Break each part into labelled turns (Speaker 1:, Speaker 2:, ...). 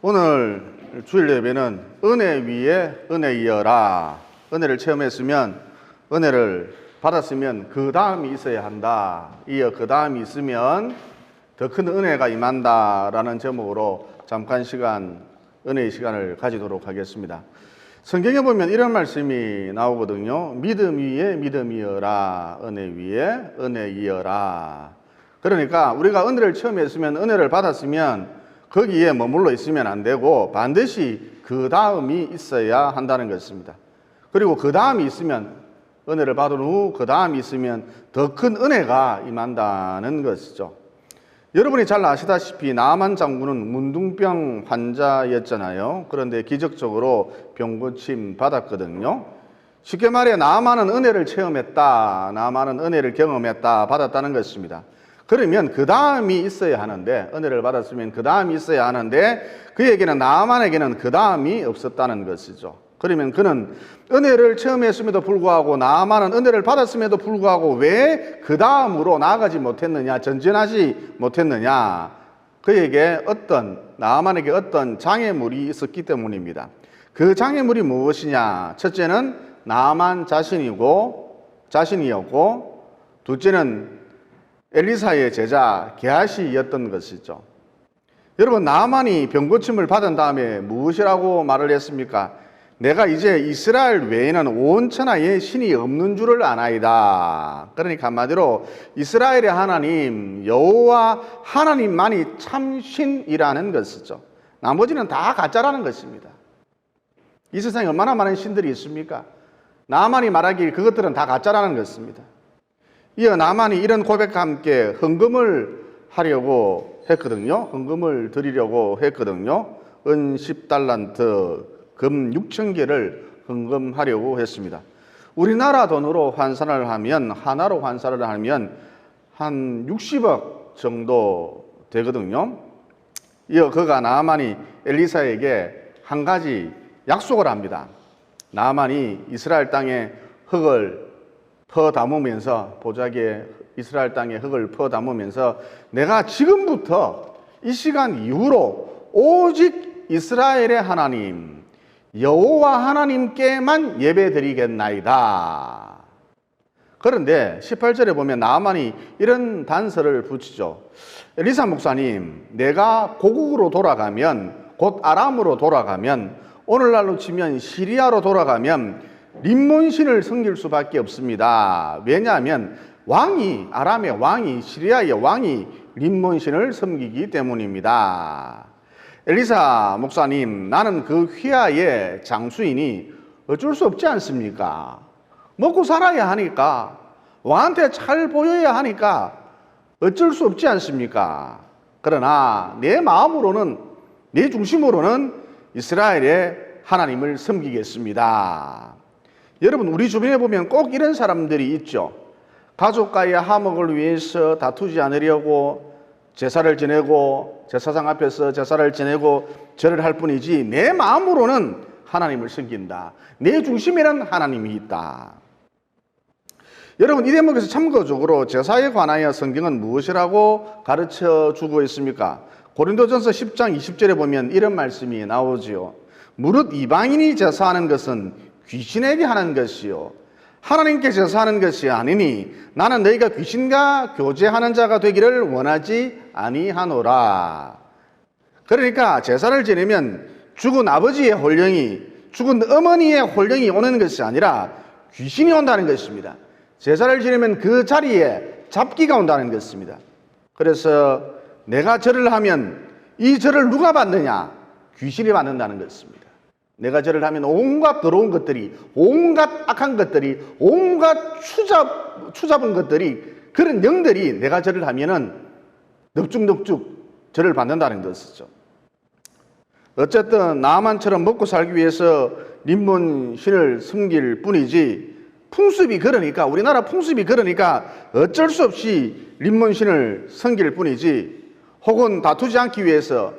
Speaker 1: 오늘 주일 예배는 은혜 위에 은혜 이어라. 은혜를 체험했으면, 은혜를 받았으면 그 다음이 있어야 한다. 이어 그 다음이 있으면 더 큰 은혜가 임한다라는 제목으로 잠깐 은혜의 시간을 가지도록 하겠습니다. 성경에 보면 이런 말씀이 나오거든요. 믿음 위에 믿음 이어라. 은혜 위에 은혜 이어라. 그러니까 우리가 은혜를 체험했으면, 은혜를 받았으면 거기에 머물러 있으면 안 되고 반드시 그 다음이 있어야 한다는 것입니다. 그리고 그 다음이 있으면, 은혜를 받은 후 그 다음이 있으면 더 큰 은혜가 임한다는 것이죠. 여러분이 잘 아시다시피 나만 장군은 문둥병 환자였잖아요. 그런데 기적적으로 병고침 받았거든요. 쉽게 말해 나만은 은혜를 체험했다, 나만은 은혜를 경험했다, 받았다는 것입니다. 그러면 그 다음이 있어야 하는데, 은혜를 받았으면 그 다음이 있어야 하는데 그에게는, 나만에게는 그 다음이 없었다는 것이죠. 그러면 그는 은혜를 체험했음에도 불구하고, 나만은 은혜를 받았음에도 불구하고 왜 그 다음으로 나아가지 못했느냐, 전진하지 못했느냐, 그에게 나만에게 어떤 장애물이 있었기 때문입니다. 그 장애물이 무엇이냐? 첫째는 나만 자신이었고, 둘째는 엘리사의 제자 게하시였던 것이죠. 여러분, 나만이 병고침을 받은 다음에 무엇이라고 말을 했습니까? 내가 이제 이스라엘 외에는 온 천하에 신이 없는 줄을 아나이다. 그러니까 한마디로 이스라엘의 하나님 여호와 하나님만이 참 신이라는 것이죠. 나머지는 다 가짜라는 것입니다. 이 세상에 얼마나 많은 신들이 있습니까? 나만이 말하길 그것들은 다 가짜라는 것입니다. 이어 나만이 이런 고백과 함께 헌금을 하려고 했거든요. 헌금을 드리려고 했거든요. 은 10달란트, 금 6,000개를 헌금하려고 했습니다. 우리나라 돈으로 환산을 하면, 하나로 환산을 하면 한 60억 정도 되거든요. 이어 그가 나만이 엘리사에게 한 가지 약속을 합니다. 나만이 이스라엘 땅에 흙을 퍼 담으면서, 보자기에 이스라엘 땅에 흙을 퍼 담으면서 내가 지금부터 이 시간 이후로 오직 이스라엘의 하나님 여호와 하나님께만 예배드리겠나이다. 그런데 18절에 보면 나만이 이런 단서를 붙이죠. 엘리사 목사님, 내가 고국으로 돌아가면, 곧 아람으로 돌아가면, 오늘날로 치면 시리아로 돌아가면 림몬신을 섬길 수밖에 없습니다. 왜냐하면 아람의 왕이, 시리아의 왕이 림몬신을 섬기기 때문입니다. 엘리사 목사님, 나는 그 휘하의 장수이니 어쩔 수 없지 않습니까? 먹고 살아야 하니까, 왕한테 잘 보여야 하니까 어쩔 수 없지 않습니까? 그러나 내 마음으로는, 내 중심으로는 이스라엘의 하나님을 섬기겠습니다. 여러분, 우리 주변에 보면 꼭 이런 사람들이 있죠. 가족과의 화목을 위해서 다투지 않으려고 제사를 지내고, 제사장 앞에서 제사를 지내고 절을 할 뿐이지 내 마음으로는 하나님을 섬긴다. 내 중심에는 하나님이 있다. 여러분, 이 대목에서 참고적으로 제사에 관하여 성경은 무엇이라고 가르쳐 주고 있습니까? 고린도전서 10장 20절에 보면 이런 말씀이 나오지요. 무릇 이방인이 제사하는 것은 귀신에게 하는 것이요 하나님께 제사하는 것이 아니니 나는 너희가 귀신과 교제하는 자가 되기를 원하지 아니하노라. 그러니까 제사를 지내면 죽은 아버지의 혼령이, 죽은 어머니의 혼령이 오는 것이 아니라 귀신이 온다는 것입니다. 제사를 지내면 그 자리에 잡기가 온다는 것입니다. 그래서 내가 절을 하면 이 절을 누가 받느냐? 귀신이 받는다는 것입니다. 내가 절을 하면 온갖 더러운 것들이, 온갖 악한 것들이, 온갖 추잡은 것들이, 그런 영들이 내가 절을 하면은 넙죽넙죽 절을 받는다는 것이죠. 어쨌든 나만처럼 먹고 살기 위해서 림몬신을 섬길 뿐이지, 풍습이 그러니까, 우리나라 풍습이 그러니까 어쩔 수 없이 림몬신을 섬길 뿐이지, 혹은 다투지 않기 위해서,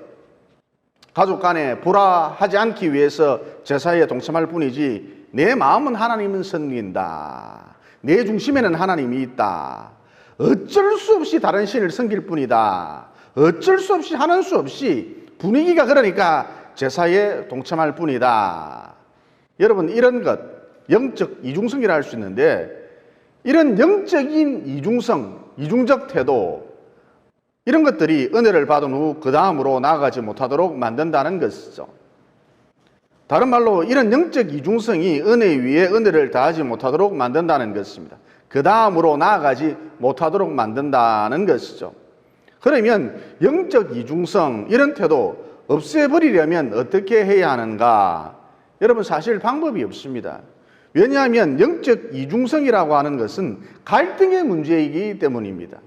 Speaker 1: 가족 간에 불화하지 않기 위해서 제사에 동참할 뿐이지 내 마음은 하나님은 섬긴다. 내 중심에는 하나님이 있다. 어쩔 수 없이 다른 신을 섬길 뿐이다. 어쩔 수 없이, 하는 수 없이 분위기가 그러니까 제사에 동참할 뿐이다. 여러분, 이런 것, 영적 이중성이라 할 수 있는데, 이런 영적인 이중적 태도, 이런 것들이 은혜를 받은 후 그 다음으로 나아가지 못하도록 만든다는 것이죠. 다른 말로 이런 영적 이중성이 은혜 위에 은혜를 더하지 못하도록 만든다는 것입니다. 그 다음으로 나아가지 못하도록 만든다는 것이죠. 그러면 영적 이중성, 이런 태도 없애버리려면 어떻게 해야 하는가? 여러분, 사실 방법이 없습니다. 왜냐하면 영적 이중성이라고 하는 것은 갈등의 문제이기 때문입니다.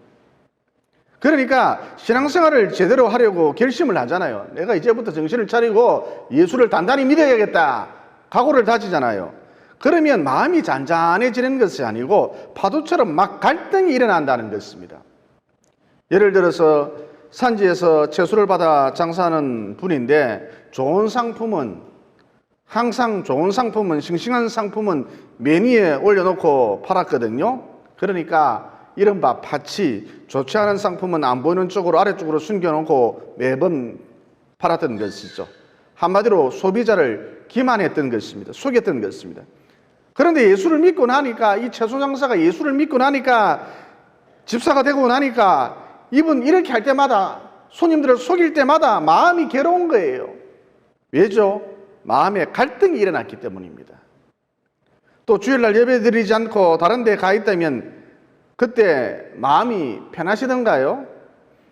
Speaker 1: 그러니까 신앙생활을 제대로 하려고 결심을 하잖아요. 내가 이제부터 정신을 차리고 예수를 단단히 믿어야겠다. 각오를 다지잖아요. 그러면 마음이 잔잔해지는 것이 아니고 파도처럼 막 갈등이 일어난다는 것입니다. 예를 들어서 산지에서 채소를 받아 장사하는 분인데 항상 좋은 상품은, 싱싱한 상품은 메뉴에 올려놓고 팔았거든요. 그러니까 이른바 파치, 좋지 않은 상품은 안 보이는 쪽으로 아래쪽으로 숨겨놓고 매번 팔았던 것이죠. 한마디로 소비자를 기만했던 것입니다. 속였던 것입니다. 그런데 예수를 믿고 나니까, 이 채소 장사가 예수를 믿고 나니까, 집사가 되고 나니까 이분 이렇게 할 때마다, 손님들을 속일 때마다 마음이 괴로운 거예요. 왜죠? 마음에 갈등이 일어났기 때문입니다. 또 주일날 예배 드리지 않고 다른 데 가 있다면 그때 마음이 편하시던가요?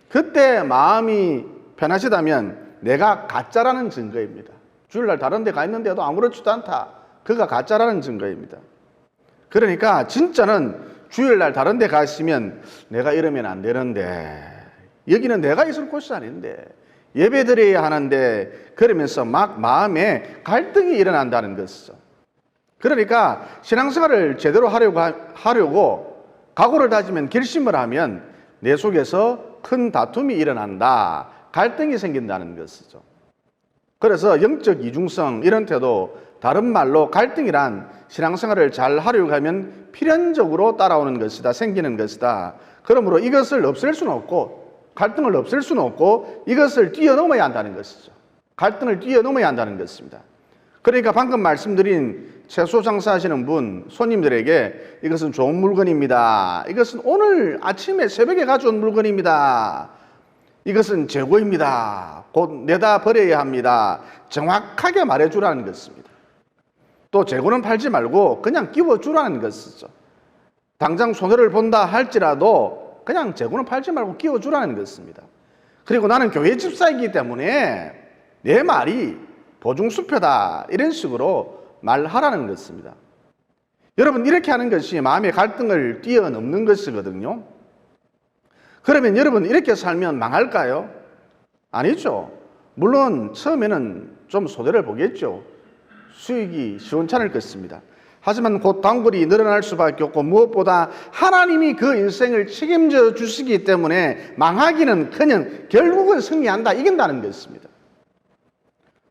Speaker 1: 그때 마음이 편하시다면 내가 가짜라는 증거입니다. 주일날 다른 데 가 있는데도 아무렇지도 않다. 그가 가짜라는 증거입니다. 그러니까 진짜는 주일날 다른 데 가 있으면 내가 이러면 안 되는데, 여기는 내가 있을 곳이 아닌데, 예배 드려야 하는데, 그러면서 막 마음에 갈등이 일어난다는 것이죠. 그러니까 신앙생활을 제대로 하려고 각오를 다지면, 결심을 하면 내 속에서 큰 다툼이 일어난다. 갈등이 생긴다는 것이죠. 그래서 영적 이중성, 이런 태도, 다른 말로 갈등이란 신앙생활을 잘 하려고 하면 필연적으로 따라오는 것이다, 생기는 것이다. 그러므로 이것을 없앨 수는 없고, 갈등을 없앨 수는 없고, 이것을 뛰어넘어야 한다는 것이죠. 갈등을 뛰어넘어야 한다는 것입니다. 그러니까 방금 말씀드린 채소 장사하시는 분, 손님들에게 이것은 좋은 물건입니다. 이것은 오늘 아침에 새벽에 가져온 물건입니다. 이것은 재고입니다. 곧 내다 버려야 합니다. 정확하게 말해주라는 것입니다. 또 재고는 팔지 말고 그냥 끼워주라는 것이죠. 당장 손해를 본다 할지라도 그냥 재고는 팔지 말고 끼워주라는 것입니다. 그리고 나는 교회 집사이기 때문에 내 말이 보증수표다, 이런 식으로 말하라는 것입니다. 여러분, 이렇게 하는 것이 마음의 갈등을 뛰어넘는 것이거든요. 그러면 여러분, 이렇게 살면 망할까요? 아니죠. 물론 처음에는 좀 손해를 보겠죠. 수익이 시원찮을 것입니다. 하지만 곧 단골이 늘어날 수밖에 없고, 무엇보다 하나님이 그 인생을 책임져 주시기 때문에 망하기는커녕 결국은 승리한다, 이긴다는 것입니다.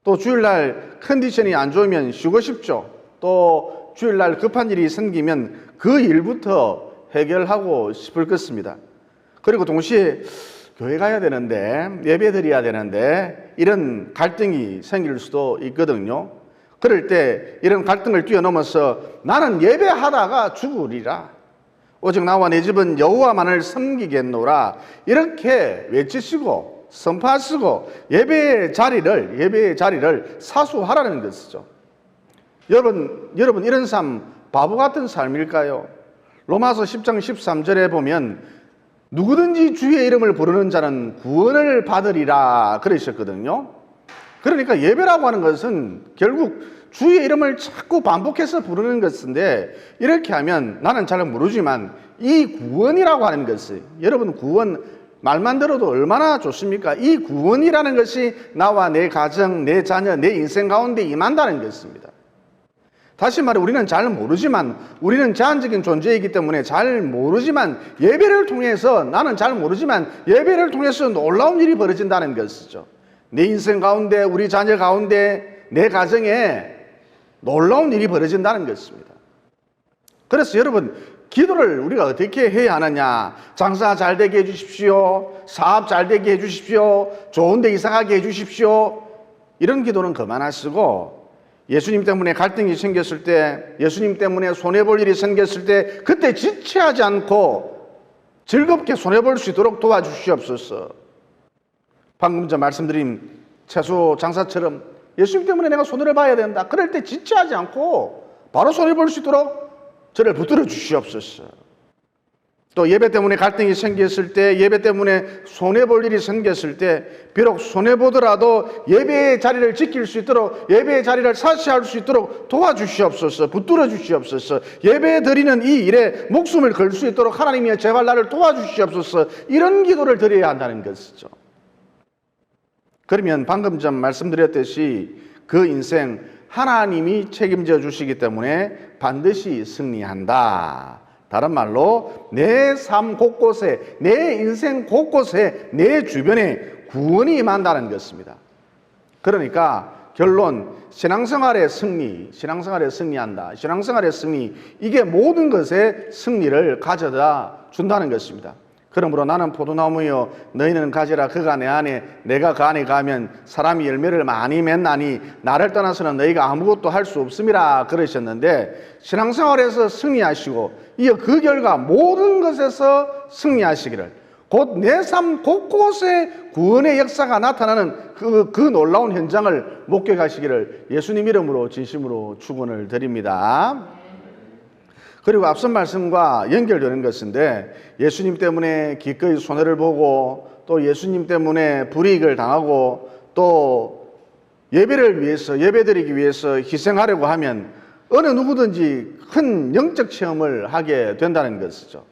Speaker 1: 또 주일날 컨디션이 안 좋으면 쉬고 싶죠. 또 주일날 급한 일이 생기면 그 일부터 해결하고 싶을 것입니다. 그리고 동시에 교회 가야 되는데, 예배 드려야 되는데, 이런 갈등이 생길 수도 있거든요. 그럴 때 이런 갈등을 뛰어넘어서 나는 예배하다가 죽으리라, 오직 나와 내 집은 여호와만을 섬기겠노라, 이렇게 외치시고 선포하시고 예배의 자리를 사수하라는 것이죠. 여러분 이런 삶 바보 같은 삶일까요? 로마서 10장 13절에 보면 누구든지 주의 이름을 부르는 자는 구원을 받으리라 그러셨거든요. 그러니까 예배라고 하는 것은 결국 주의 이름을 자꾸 반복해서 부르는 것인데, 이렇게 하면 나는 잘 모르지만 이 구원이라고 하는 것이, 여러분 구원 말만 들어도 얼마나 좋습니까? 이 구원이라는 것이 나와 내 가정, 내 자녀, 내 인생 가운데 임한다는 것입니다. 다시 말해, 우리는 잘 모르지만, 우리는 제한적인 존재이기 때문에 잘 모르지만, 예배를 통해서, 나는 잘 모르지만 예배를 통해서 놀라운 일이 벌어진다는 것이죠. 내 인생 가운데, 우리 자녀 가운데, 내 가정에 놀라운 일이 벌어진다는 것입니다. 그래서 여러분, 기도를 우리가 어떻게 해야 하느냐? 장사 잘 되게 해주십시오. 사업 잘 되게 해주십시오. 좋은 데 이사가게 해주십시오. 이런 기도는 그만하시고, 예수님 때문에 갈등이 생겼을 때, 예수님 때문에 손해볼 일이 생겼을 때 그때 지체하지 않고 즐겁게 손해볼 수 있도록 도와주시옵소서. 방금 전 말씀드린 채소 장사처럼 예수님 때문에 내가 손해를 봐야 된다. 그럴 때 지체하지 않고 바로 손해볼 수 있도록 저를 붙들어 주시옵소서. 또 예배 때문에 갈등이 생겼을 때, 예배 때문에 손해볼 일이 생겼을 때 비록 손해보더라도 예배의 자리를 지킬 수 있도록, 예배의 자리를 사시할 수 있도록 도와주시옵소서. 붙들어 주시옵소서. 예배 드리는 이 일에 목숨을 걸 수 있도록 하나님이 제발 나를 도와주시옵소서. 이런 기도를 드려야 한다는 것이죠. 그러면 방금 전 말씀드렸듯이 그 인생 하나님이 책임져 주시기 때문에 반드시 승리한다. 다른 말로 내 삶 곳곳에, 내 인생 곳곳에, 내 주변에 구원이 임한다는 것입니다. 그러니까 결론, 신앙생활의 승리, 신앙생활에 승리한다. 신앙생활의 승리, 이게 모든 것에 승리를 가져다 준다는 것입니다. 그러므로 나는 포도나무여 너희는 가지라 그가 내 안에 내가 그 안에 가면 사람이 열매를 많이 맺나니 나를 떠나서는 너희가 아무것도 할 수 없음이라 그러셨는데, 신앙생활에서 승리하시고 이어 그 결과 모든 것에서 승리하시기를, 곧 내 삶 곳곳에 구원의 역사가 나타나는 그 놀라운 현장을 목격하시기를 예수님 이름으로 진심으로 축원을 드립니다. 그리고 앞선 말씀과 연결되는 것인데, 예수님 때문에 기꺼이 손해를 보고 또 예수님 때문에 불이익을 당하고 또 예배를 위해서, 예배드리기 위해서 희생하려고 하면 어느 누구든지 큰 영적 체험을 하게 된다는 것이죠.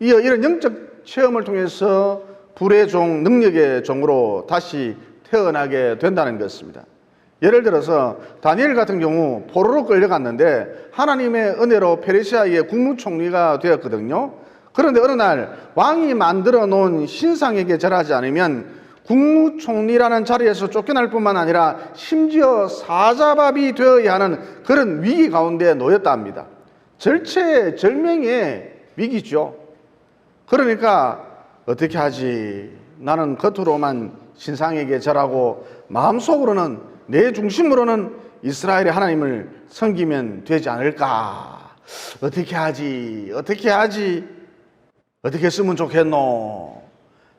Speaker 1: 이런 영적 체험을 통해서 불의 종, 능력의 종으로 다시 태어나게 된다는 것입니다. 예를 들어서 다니엘 같은 경우 포로로 끌려갔는데 하나님의 은혜로 페르시아의 국무총리가 되었거든요. 그런데 어느 날 왕이 만들어 놓은 신상에게 절하지 않으면 국무총리라는 자리에서 쫓겨날 뿐만 아니라 심지어 사자밥이 되어야 하는 그런 위기 가운데 놓였다 합니다. 절체절명의 위기죠. 그러니까 어떻게 하지? 나는 겉으로만 신상에게 절하고 마음속으로는, 내 중심으로는 이스라엘의 하나님을 섬기면 되지 않을까? 어떻게 하지? 어떻게 하지? 어떻게 했으면 좋겠노?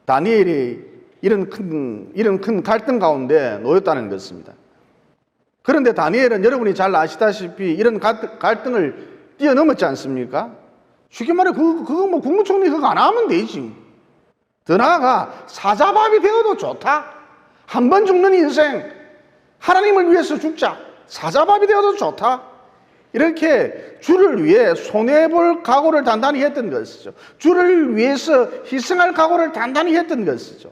Speaker 1: 다니엘이 이런 큰 갈등 가운데 놓였다는 것입니다. 그런데 다니엘은 여러분이 잘 아시다시피 이런 갈등을 뛰어넘었지 않습니까? 쉽게 말해 그거 뭐 국무총리 그거 안 하면 되지. 더 나아가 사자밥이 되어도 좋다. 한 번 죽는 인생, 하나님을 위해서 죽자. 사자밥이 되어도 좋다. 이렇게 주를 위해 손해볼 각오를 단단히 했던 것이죠. 주를 위해서 희생할 각오를 단단히 했던 것이죠.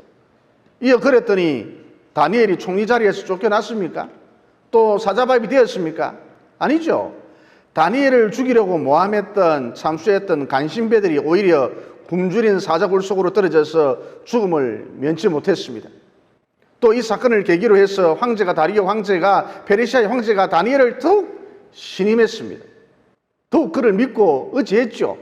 Speaker 1: 이어 그랬더니 다니엘이 총리 자리에서 쫓겨났습니까? 또 사자밥이 되었습니까? 아니죠. 다니엘을 죽이려고 모함했던, 참수했던 간신배들이 오히려 굶주린 사자굴 속으로 떨어져서 죽음을 면치 못했습니다. 또 이 사건을 계기로 해서 다리오 황제가, 페르시아의 황제가 다니엘을 더욱 신임했습니다. 더욱 그를 믿고 의지했죠.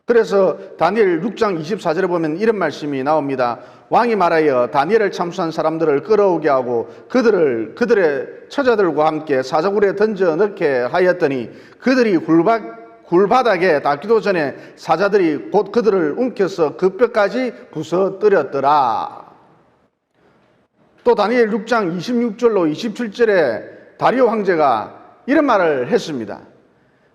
Speaker 1: 그래서 다니엘 6장 24절에 보면 이런 말씀이 나옵니다. 왕이 말하여 다니엘을 참수한 사람들을 끌어오게 하고 그들의 처자들과 함께 사자굴에 던져 넣게 하였더니 그들이 굴바닥에 닿기도 전에 사자들이 곧 그들을 움켜서 그 뼈까지 부서뜨렸더라. 또 다니엘 6장 26절로 27절에 다리오 황제가 이런 말을 했습니다.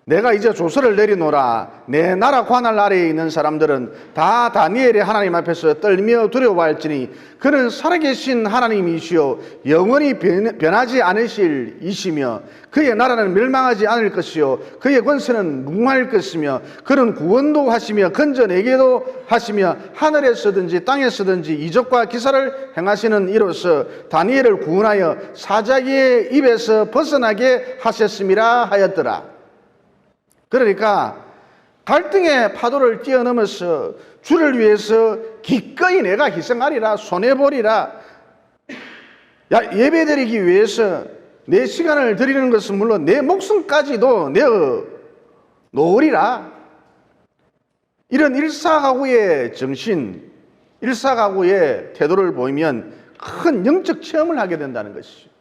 Speaker 1: 내가 이제 조서를 내리노라. 내 나라 관할 아래에 있는 사람들은 다 다니엘의 하나님 앞에서 떨며 두려워할지니 그는 살아계신 하나님이시요 영원히 변하지 않으실 이시며 그의 나라는 멸망하지 않을 것이요 그의 권세는 무궁할 것이며 그는 구원도 하시며 건져내기도 하시며 하늘에서든지 땅에서든지 이적과 기사를 행하시는 이로써 다니엘을 구원하여 사자기의 입에서 벗어나게 하셨음이라 하였더라. 그러니까 갈등의 파도를 뛰어넘어서 주를 위해서 기꺼이 내가 희생하리라, 손해보리라, 예배드리기 위해서 내 시간을 드리는 것은 물론 내 목숨까지도 내어 놓으리라, 이런 일사가구의 정신, 일사가구의 태도를 보이면 큰 영적 체험을 하게 된다는 것이죠.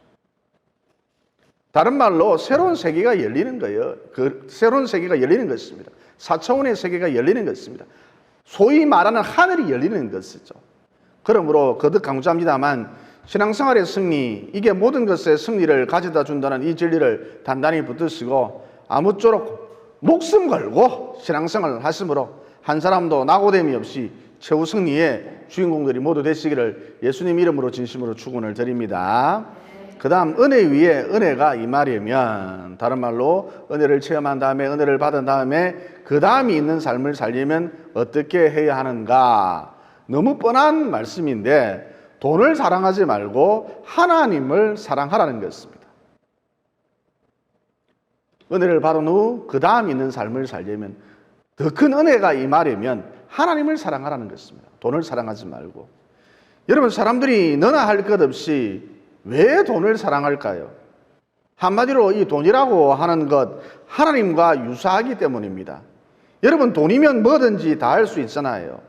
Speaker 1: 다른 말로 새로운 세계가 열리는 거예요. 그 새로운 세계가 열리는 것입니다. 4차원의 세계가 열리는 것입니다. 소위 말하는 하늘이 열리는 것이죠. 그러므로 거듭 강조합니다만 신앙생활의 승리, 이게 모든 것의 승리를 가져다 준다는 이 진리를 단단히 붙드시고 아무쪼록 목숨 걸고 신앙생활을 하심으로 한 사람도 낙오됨이 없이 최후 승리의 주인공들이 모두 되시기를 예수님 이름으로 진심으로 축원을 드립니다. 그 다음 은혜 위에 은혜가 임하려면, 다른 말로 은혜를 체험한 다음에 은혜를 받은 다음에 그 다음이 있는 삶을 살려면 어떻게 해야 하는가? 너무 뻔한 말씀인데 돈을 사랑하지 말고 하나님을 사랑하라는 것입니다. 은혜를 받은 후 그 다음 있는 삶을 살려면, 더 큰 은혜가 임하려면 하나님을 사랑하라는 것입니다. 돈을 사랑하지 말고. 여러분, 사람들이 너나 할 것 없이 왜 돈을 사랑할까요? 한마디로 이 돈이라고 하는 것, 하나님과 유사하기 때문입니다. 여러분, 돈이면 뭐든지 다 할 수 있잖아요.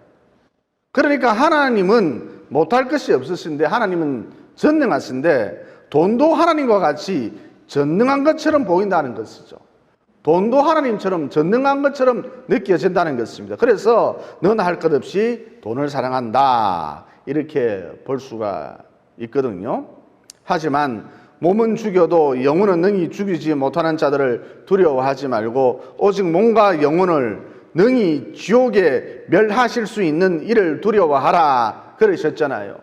Speaker 1: 그러니까 하나님은 못할 것이 없으신데, 하나님은 전능하신데 돈도 하나님과 같이 전능한 것처럼 보인다는 것이죠. 돈도 하나님처럼 전능한 것처럼 느껴진다는 것입니다. 그래서 너나 할 것 없이 돈을 사랑한다, 이렇게 볼 수가 있거든요. 하지만 몸은 죽여도 영혼은 능히 죽이지 못하는 자들을 두려워하지 말고 오직 몸과 영혼을 능히 지옥에 멸하실 수 있는 이를 두려워하라, 그러셨잖아요.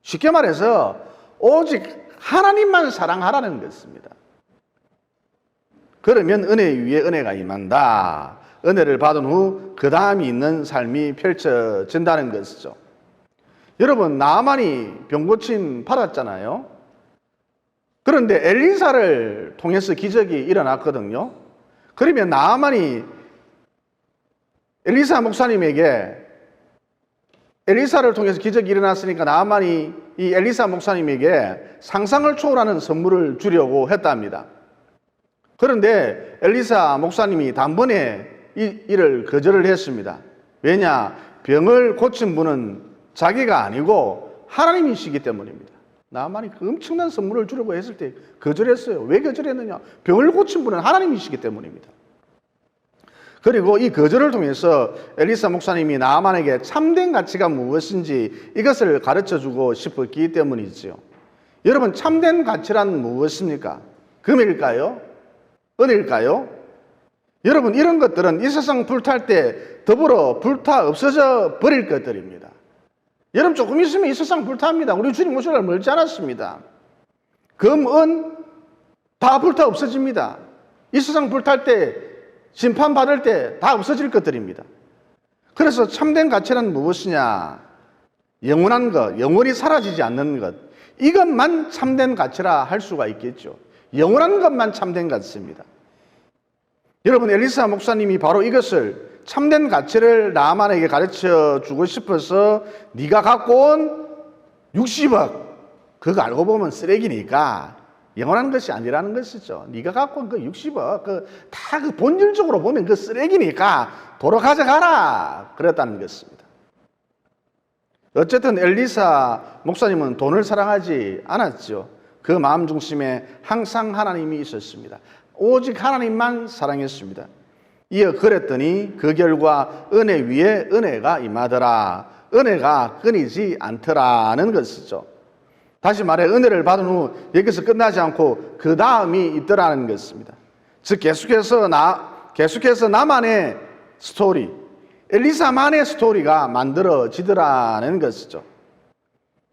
Speaker 1: 쉽게 말해서 오직 하나님만 사랑하라는 것입니다. 그러면 은혜 위에 은혜가 임한다. 은혜를 받은 후 그 다음이 있는 삶이 펼쳐진다는 것이죠. 여러분, 나아만이 병고침 받았잖아요. 그런데 엘리사를 통해서 기적이 일어났거든요. 그러면 나아만이 엘리사 목사님에게, 엘리사를 통해서 기적이 일어났으니까 나아만이 이 엘리사 목사님에게 상상을 초월하는 선물을 주려고 했답니다. 그런데 엘리사 목사님이 단번에 이 일을 거절을 했습니다. 왜냐? 병을 고친 분은 자기가 아니고 하나님이시기 때문입니다. 나아만이 그 엄청난 선물을 주려고 했을 때 거절했어요. 왜 거절했느냐? 병을 고친 분은 하나님이시기 때문입니다. 그리고 이 거절을 통해서 엘리사 목사님이 나아만에게 참된 가치가 무엇인지 이것을 가르쳐주고 싶었기 때문이지요. 여러분, 참된 가치란 무엇입니까? 금일까요? 은일까요? 여러분, 이런 것들은 이 세상 불탈 때 더불어 불타 없어져 버릴 것들입니다. 여러분, 조금 있으면 이 세상 불탑니다. 우리 주님 오실 날 멀지 않았습니다. 금, 은 다 불타 없어집니다. 이 세상 불탈 때, 심판받을 때 다 없어질 것들입니다. 그래서 참된 가치는 무엇이냐? 영원한 것, 영원히 사라지지 않는 것, 이것만 참된 가치라 할 수가 있겠죠. 영원한 것만 참된 가치입니다. 여러분, 엘리사 목사님이 바로 이것을, 참된 가치를 나아만에게 가르쳐 주고 싶어서 네가 갖고 온 60억, 그거 알고 보면 쓰레기니까 영원한 것이 아니라는 것이죠. 네가 갖고 온 그 60억, 다 그 본질적으로 보면 그 쓰레기니까 도로 가져가라, 그랬다는 것입니다. 어쨌든 엘리사 목사님은 돈을 사랑하지 않았죠. 그 마음 중심에 항상 하나님이 있었습니다. 오직 하나님만 사랑했습니다. 이어 그랬더니 그 결과 은혜 위에 은혜가 임하더라. 은혜가 끊이지 않더라는 것이죠. 다시 말해, 은혜를 받은 후 여기서 끝나지 않고 그 다음이 있더라는 것입니다. 즉 계속해서 나만의 스토리, 엘리사만의 스토리가 만들어지더라는 것이죠.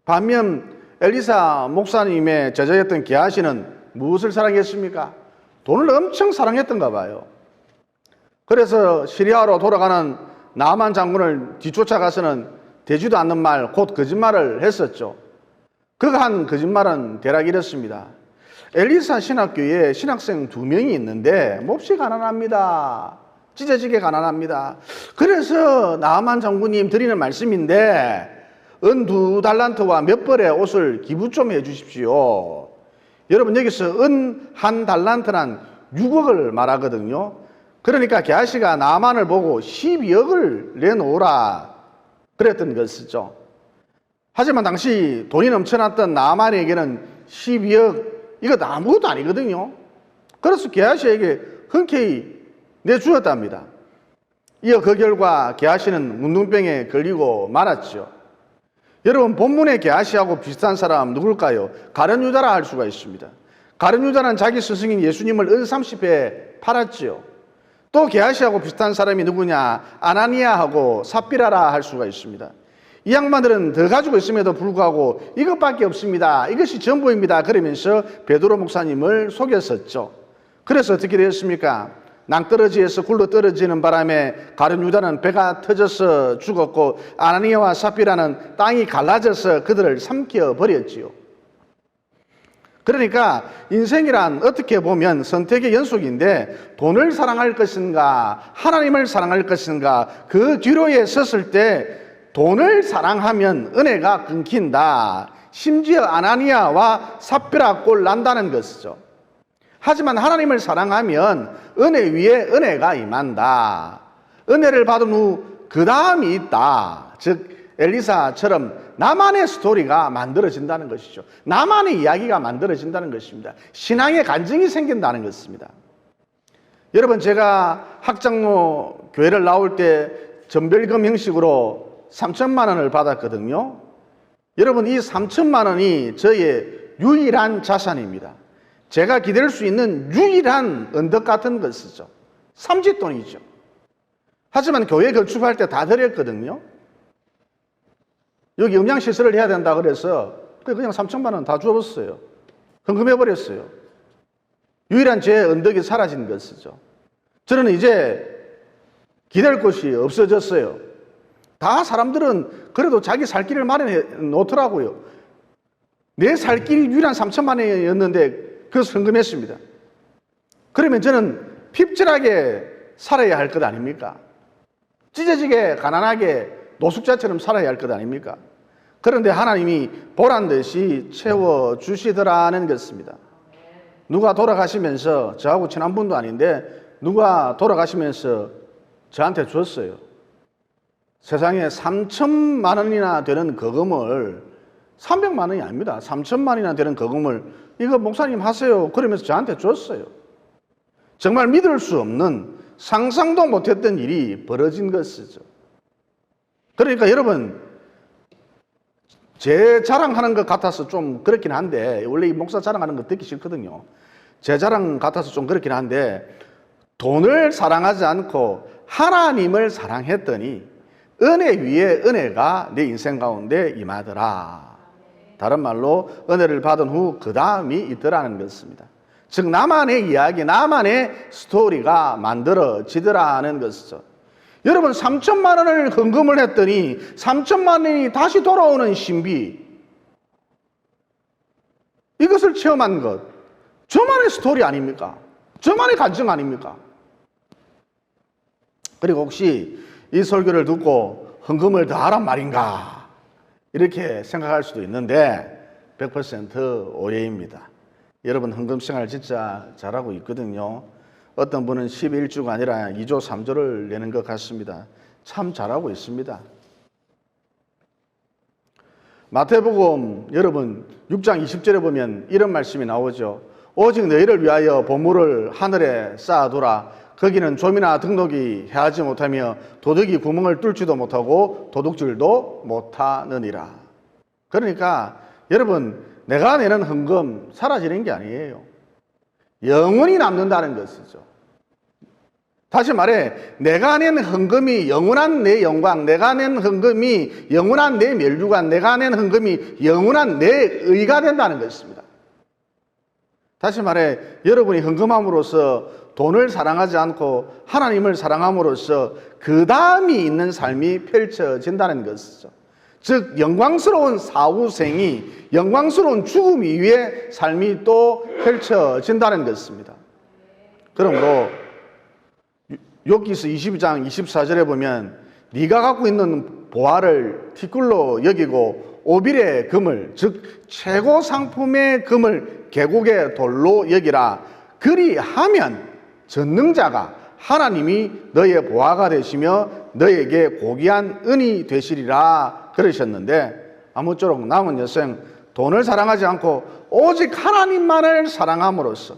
Speaker 1: 반면 엘리사 목사님의 제자였던 게하시는 무엇을 사랑했습니까? 돈을 엄청 사랑했던가 봐요. 그래서 시리아로 돌아가는 나아만 장군을 뒤쫓아가서는 되지도 않는 말, 곧 거짓말을 했었죠. 그가 한 거짓말은 대략 이렇습니다. 엘리사 신학교에 신학생 2명이 있는데 몹시 가난합니다. 찢어지게 가난합니다. 그래서 나아만 장군님 드리는 말씀인데 은 2달란트와 몇 벌의 옷을 기부 좀 해주십시오. 여러분, 여기서 은 1달란트란 6억을 말하거든요. 그러니까 게하시가 나만을 보고 12억을 내놓으라 그랬던 것이죠. 하지만 당시 돈이 넘쳐났던 나만에게는 12억 이거 아무것도 아니거든요. 그래서 게하시에게 흔쾌히 내주었답니다. 이어 그 결과 게하시는 문둥병에 걸리고 말았죠. 여러분, 본문의 게하시하고 비슷한 사람 누굴까요? 가룟 유다라 할 수가 있습니다. 가룟 유다는 자기 스승인 예수님을 은30배 팔았지요. 또 게하시하고 비슷한 사람이 누구냐? 아나니아하고 삽비라라 할 수가 있습니다. 이 양반들은 더 가지고 있음에도 불구하고 이것밖에 없습니다, 이것이 전부입니다 그러면서 베드로 목사님을 속였었죠. 그래서 어떻게 되었습니까? 낭떠러지에서 굴러 떨어지는 바람에 가룟 유다는 배가 터져서 죽었고, 아나니아와 삽비라는 땅이 갈라져서 그들을 삼켜버렸지요. 그러니까 인생이란 어떻게 보면 선택의 연속인데, 돈을 사랑할 것인가 하나님을 사랑할 것인가, 그 뒤로에 섰을 때 돈을 사랑하면 은혜가 끊긴다, 심지어 아나니아와 삽비라 꼴 난다는 것이죠. 하지만 하나님을 사랑하면 은혜 위에 은혜가 임한다. 은혜를 받은 후 그 다음이 있다. 즉 엘리사처럼 나만의 스토리가 만들어진다는 것이죠. 나만의 이야기가 만들어진다는 것입니다. 신앙의 간증이 생긴다는 것입니다. 여러분, 제가 학장로 교회를 나올 때 전별금 형식으로 3천만 원을 받았거든요. 여러분, 이 3천만 원이 저의 유일한 자산입니다. 제가 기댈 수 있는 유일한 언덕 같은 것이죠. 삼짓돈이죠. 하지만 교회 건축할 때 다 드렸거든요. 여기 음향시설을 해야 된다 그래서 그냥 3천만 원 다 주었어요. 헌금해버렸어요. 유일한 제 언덕이 사라진 것이죠. 저는 이제 기댈 곳이 없어졌어요. 다 사람들은 그래도 자기 살 길을 마련해 놓더라고요. 내 살 길이 유일한 3천만 원이었는데 그래서 헌금했습니다. 그러면 저는 핍절하게 살아야 할 것 아닙니까? 찢어지게 가난하게 노숙자처럼 살아야 할 것 아닙니까? 그런데 하나님이 보란듯이 채워주시더라는 것입니다. 누가 돌아가시면서, 저하고 친한 분도 아닌데 누가 돌아가시면서 저한테 줬어요. 세상에 3천만 원이나 되는 거금을, 300만 원이 아닙니다, 3천만 원이나 되는 거금을 이거 목사님 하세요 그러면서 저한테 줬어요. 정말 믿을 수 없는, 상상도 못했던 일이 벌어진 것이죠. 그러니까 여러분, 제 자랑하는 것 같아서 좀 그렇긴 한데, 원래 이 목사 자랑하는 거 듣기 싫거든요. 제 자랑 같아서 좀 그렇긴 한데, 돈을 사랑하지 않고 하나님을 사랑했더니 은혜 위에 은혜가 내 인생 가운데 임하더라. 다른 말로 은혜를 받은 후 그 다음이 있더라는 것입니다. 즉 나만의 이야기, 나만의 스토리가 만들어지더라는 것이죠. 여러분, 3천만 원을 헌금을 했더니 3천만 원이 다시 돌아오는 신비, 이것을 체험한 것, 저만의 스토리 아닙니까? 저만의 간증 아닙니까? 그리고 혹시 이 설교를 듣고 헌금을 더 하란 말인가 이렇게 생각할 수도 있는데 100% 오해입니다. 여러분, 헌금 생활 진짜 잘하고 있거든요. 어떤 분은 11주가 아니라 2조 3조를 내는 것 같습니다. 참 잘하고 있습니다. 마태복음 여러분 6장 20절에 보면 이런 말씀이 나오죠. 오직 너희를 위하여 보물을 하늘에 쌓아두라. 거기는 좀이나 등록이 해하지 못하며 도둑이 구멍을 뚫지도 못하고 도둑질도 못하느니라. 그러니까 여러분, 내가 내는 헌금 사라지는 게 아니에요. 영원히 남는다는 것이죠. 다시 말해, 내가 낸 헌금이 영원한 내 영광, 내가 낸 헌금이 영원한 내 멸류관, 내가 낸 헌금이 영원한 내 의가 된다는 것입니다. 다시 말해, 여러분이 헌금함으로써 돈을 사랑하지 않고 하나님을 사랑함으로써 그 다음이 있는 삶이 펼쳐진다는 것이죠. 즉 영광스러운 사후생이, 영광스러운 죽음 이후에 삶이 또 펼쳐진다는 것입니다. 그러므로 욥기서 22장 24절에 보면 네가 갖고 있는 보화를 티끌로 여기고 오빌의 금을, 즉 최고 상품의 금을 계곡의 돌로 여기라. 그리하면 전능자가 하나님이 너의 보화가 되시며 너에게 고귀한 은이 되시리라 그러셨는데, 아무쪼록 남은 여생 돈을 사랑하지 않고 오직 하나님만을 사랑함으로써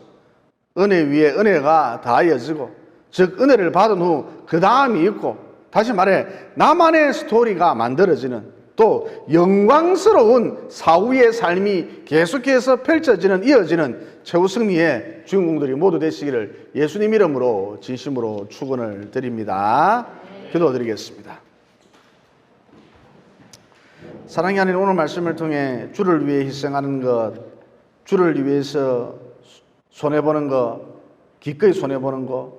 Speaker 1: 은혜 위에 은혜가 더하여지고, 즉 은혜를 받은 후 그 다음이 있고, 다시 말해 나만의 스토리가 만들어지는, 또 영광스러운 사후의 삶이 계속해서 펼쳐지는, 이어지는 최후 승리의 주인공들이 모두 되시기를 예수님 이름으로 진심으로 축원을 드립니다. 기도드리겠습니다. 사랑이 아닌 오늘 말씀을 통해 주를 위해 희생하는 것, 주를 위해서 손해보는 것, 기꺼이 손해보는 것,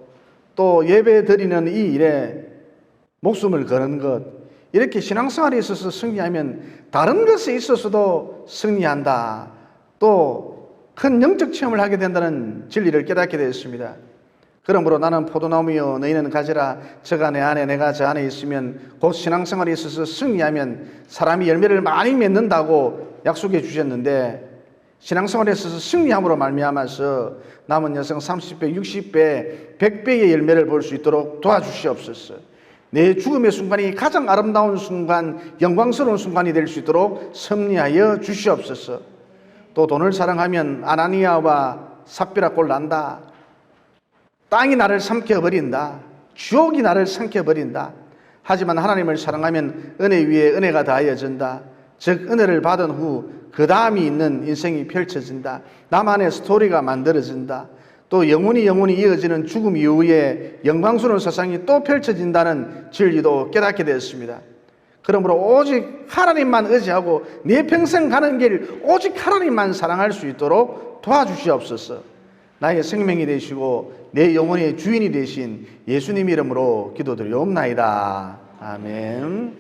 Speaker 1: 또 예배 드리는 이 일에 목숨을 거는 것, 이렇게 신앙생활에 있어서 승리하면 다른 것에 있어서도 승리한다, 또 큰 영적 체험을 하게 된다는 진리를 깨닫게 되었습니다. 그러므로 나는 포도나무여 너희는 가지라, 저가 내 안에 내가 저 안에 있으면 곧 신앙생활에 있어서 승리하면 사람이 열매를 많이 맺는다고 약속해 주셨는데, 신앙생활에 있어서 승리함으로 말미암아서 남은 여생 30배, 60배, 100배의 열매를 볼 수 있도록 도와주시옵소서. 내 죽음의 순간이 가장 아름다운 순간, 영광스러운 순간이 될 수 있도록 섭리하여 주시옵소서. 또 돈을 사랑하면 아나니아와 삽비라 꼴 난다. 땅이 나를 삼켜버린다. 지옥이 나를 삼켜버린다. 하지만 하나님을 사랑하면 은혜 위에 은혜가 더하여진다. 즉 은혜를 받은 후 그 다음이 있는 인생이 펼쳐진다. 나만의 스토리가 만들어진다. 또 영원히 이어지는 죽음 이후에 영광스러운 세상이 또 펼쳐진다는 진리도 깨닫게 되었습니다. 그러므로 오직 하나님만 의지하고 내 평생 가는 길 오직 하나님만 사랑할 수 있도록 도와주시옵소서. 나의 생명이 되시고 내 영혼의 주인이 되신 예수님 이름으로 기도드리옵나이다. 아멘.